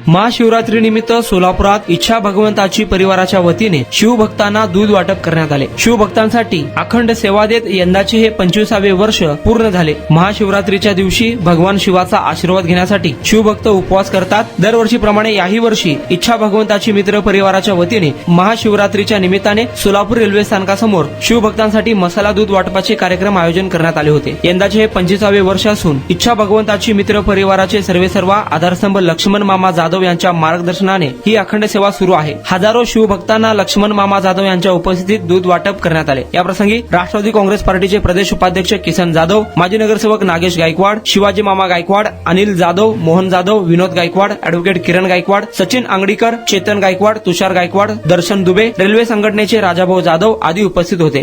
महाशिवरात्रीनिमित्त सोलापुरात इच्छा भगवंताची परिवाराच्या वतीने शिवभक्तांना दूध वाटप करण्यात आले। शिवभक्तांसाठी अखंड सेवा देत यंदाचे हे 25वे वर्ष पूर्ण झाले। महाशिवरात्रीच्या दिवशी भगवान शिवाचा आशीर्वाद घेण्यासाठी शिवभक्त उपवास करतात। दरवर्षीप्रमाणे याही वर्षी इच्छा भगवंताची मित्र परिवाराच्या वतीने महाशिवरात्रीच्या निमित्ताने सोलापूर रेल्वे स्थानकासमोर शिवभक्तांसाठी मसाला दूध वाटपाचे कार्यक्रम आयोजन करण्यात आले होते। यंदाचे हे 25वे वर्ष असून इच्छा भगवंताची मित्र परिवाराचे सर्वेसर्वा आधारस्तंभ लक्ष्मण मामा जाधव यांच्या मार्गदर्शनाने ही अखंड सेवा सुरू आहे। हजारो शिवभक्तांना लक्ष्मण मामा जाधव यांच्या उपस्थितीत दूध वाटप करण्यात आले। या प्रसंगी राष्ट्रवादी काँग्रेस पार्टीचे प्रदेश उपाध्यक्ष किसन जाधव, माजी नगरसेवक नागेश गायकवाड, शिवाजी मामा गायकवाड, अनिल जाधव, मोहन जाधव, विनोद गायकवाड, अॅडव्होकेट किरण गायकवाड, सचिन आंगडीकर, चेतन गायकवाड, तुषार गायकवाड, दर्शन दुबे, रेल्वे संघटनेचे राजाभाऊ जाधव आदी उपस्थित होते।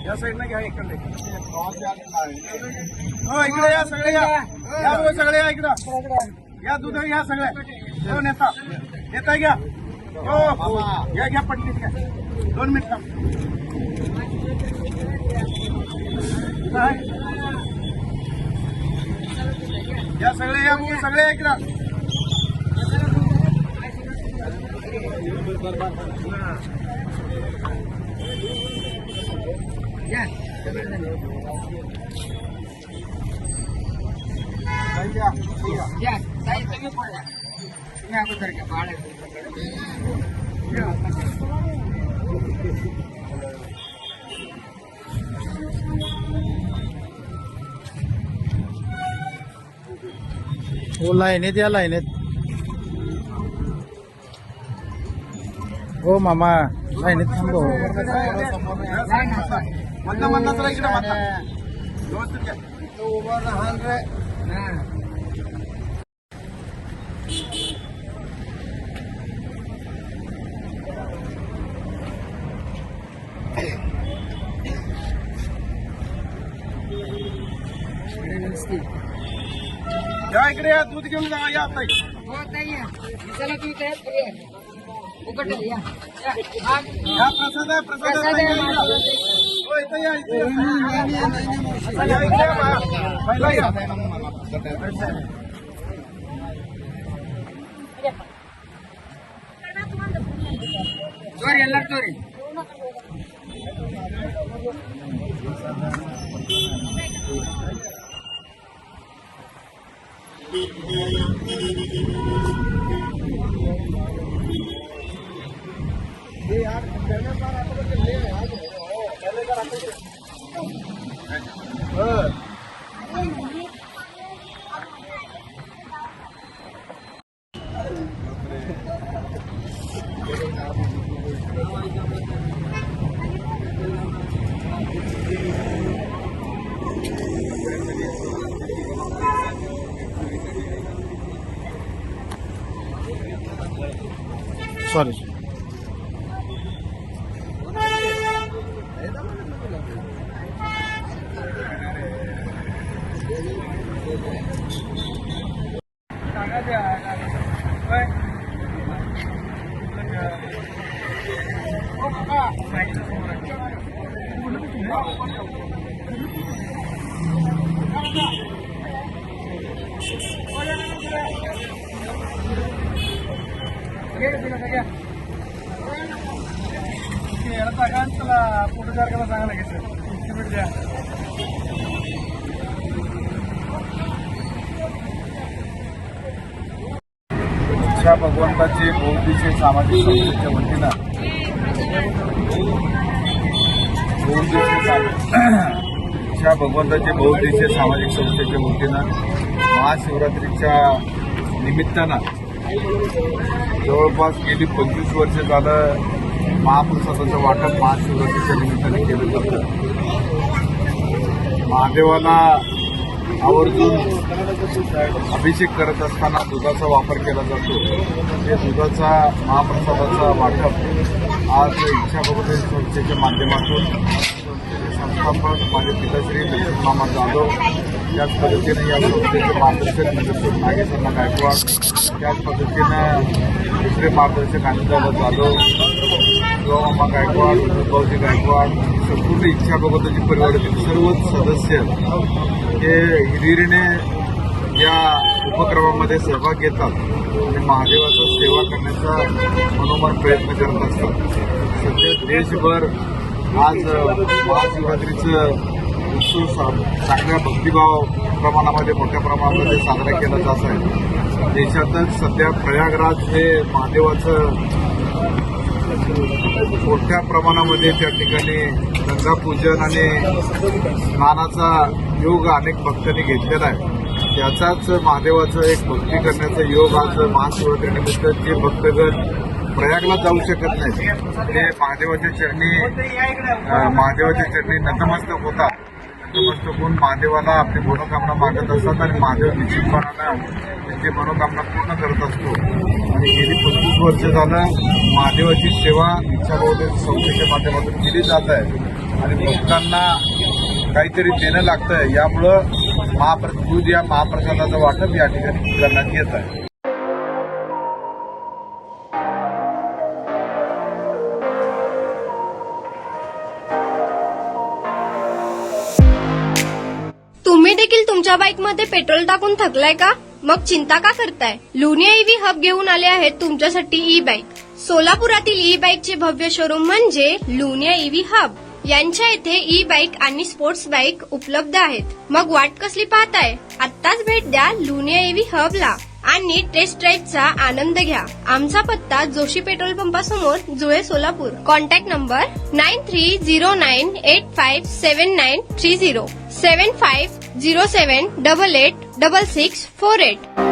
या साईडला घ्या इकडे हो इकडे या सगळे या सगळे या इकडे या दूध घ्या सगळे हो नेता नेता घ्या हो घ्या पट्टीत घ्या 2 मिनिट या सगळे या सगळे इकडे हो लाईनीत या लाईनीत हो मामा लाईनीत थांबव म्हणता चला इकडे म्हणता व्यवस्थित घ्या उभा राहाल रे या इकडे या दूध घेऊन जा या ताई चला तू ते उकट या प्रसाद आहे हो इथं या इकडे पहिला या चोरी ಎಲ್ಲ चोरी सॉरी चला फोटो करायला सांगा लागेल सर द्या इच्छा भगवंताचे बहुउद्देशीय सामाजिक संस्थेच्या वतीनं इच्छा भगवंताचे बहुउद्देशीय सामाजिक संस्थेच्या वतीनं महाशिवरात्रीच्या निमित्तानं जवळपास गेली 25 वर्ष झालं महाप्रसादाचं वाटप महाशिवरात्रीच्या निमित्ताने केलं जातं। महादेवाला आवर्जून अभिषेक करत असताना दुधाचा वापर केला जातो। हे दुधाचा महाप्रसादाचा वाटप आज इच्छा भगवंताची संस्थेच्या माध्यमातून संस्थेचे संस्थापक माझे पिताश्री लक्ष्मण मामा जाधव, त्याच पद्धतीने या संस्थेचे मार्गदर्शक नगरसेवक नागेश गायकवाड, त्याच पद्धतीनं दुसरे मार्गदर्शक अनिलदादा जाधव, शिवमामा गायकवाड, विनोदभाऊजी गायकवाड, संपूर्ण इच्छा भगवंताची परिवारातील सर्वच सदस्य हे हिरिरीने या उपक्रमामध्ये सहभाग घेतात आणि महादेवाचा सेवा करण्याचा मनोमन प्रयत्न करत असतात. सध्या देशभर आज महाशिवरात्रीचं उत्सव चांगल्या भक्तिभाव प्रमाणामध्ये मोठ्या प्रमाणामध्ये साजरा केला जात आहे. देशातच सध्या प्रयागराज हे महादेवाचं मोठ्या प्रमाणामध्ये त्या ठिकाणी गंगापूजन आणि स्नानाचा योग अनेक भक्तांनी घेतलेला आहे. त्याचाच महादेवाचं एक भक्ती करण्याचा योग आज महाशिवरात्रीनिमित्त जे भक्तगण प्रयागला जाऊ शकत नाहीत ते महादेवाच्या चरणी नतमस्तक होतात. नतमस्तक होऊन महादेवाला आपली मनोकामना मागत असतात आणि महादेव निश्चितपणानं त्यांची मनोकामना पूर्ण करत असतो. आणि गेली 25 वर्ष झालं महादेवाची सेवा इच्छाबहुदेव संस्थेच्या माध्यमातून केली जात आहे आणि भक्तांना काहीतरी देणं लागतंय. यामुळं दूध या महाप्रसादाचं वाटप या ठिकाणी करण्यात येत आहे. तुम्ही देखील तुमच्या बाईकमध्ये पेट्रोल टाकून थकलाय का? मग चिंता का करताय? लुनिया ईव्ही हब घेऊन आले आहेत तुमच्यासाठी ई बाईक. सोलापुरातील ई बाईकचे भव्य शोरूम म्हणजे लुनिया ईव्ही हब. यांच्या येथे ई बाईक आणि स्पोर्ट्स बाईक उपलब्ध आहेत. मग वाट कसली पाहताय? आत्ताच भेट द्या लुनिया ईव्ही हबला आणि टेस्ट ड्राईव्हचा आनंद घ्या. आमचा पत्ता जोशी पेट्रोल पंपासमोर, जुळे, सोलापूर. Contact number 9309857930 7507886648.